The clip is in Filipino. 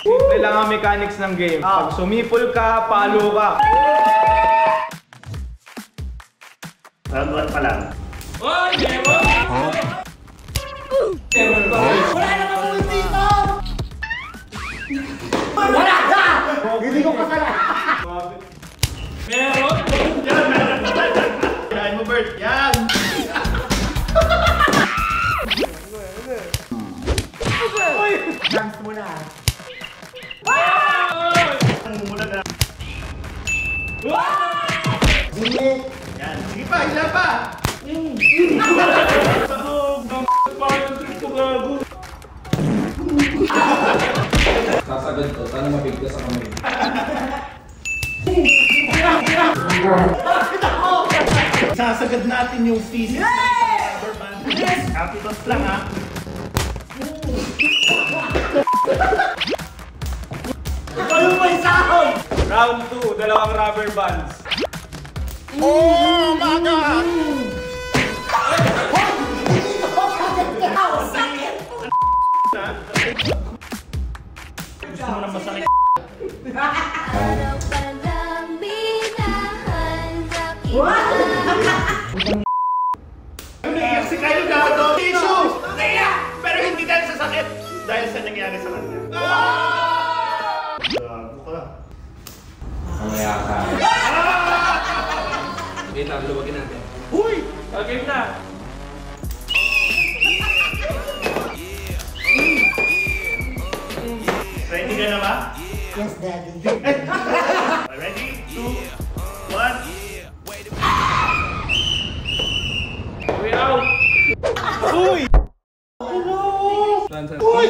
Simple lang ang mechanics ng game. Pag sumipol ka, palo ka. Round 1 pa lang. Oy! Meron! Meron pa! Wala naman po dito! Wala ka! Hindi ko kasala! Meron! Yan, meron. Yan mo, Bert. Yan! Dance mo na. Ang muna na. Bilit! Yan. Sige pa, ilan pa! Parang trip ko gago. Sasagad ko, sana mabigla sa kamay. Sasagad natin yung physics ng rubber band. Yes! Happy thoughts lang, ha? Ano pa yung sahod? Round 2, dalawang rubber bands. Oh my God! Gusto mo na masakit? Umiiyak si Kyle Gago! Tissue! Naiyak! Pero hindi dahil sa sakit. Dahil sa nangyari sa kanya. Gago ka. Mamaya ka. Wait lang, luwagin natin. Uy! Okay na. Ready ka na ba? Yes, Daddy. Ready? 2, 1. Way out! Uy! Saan? Uy!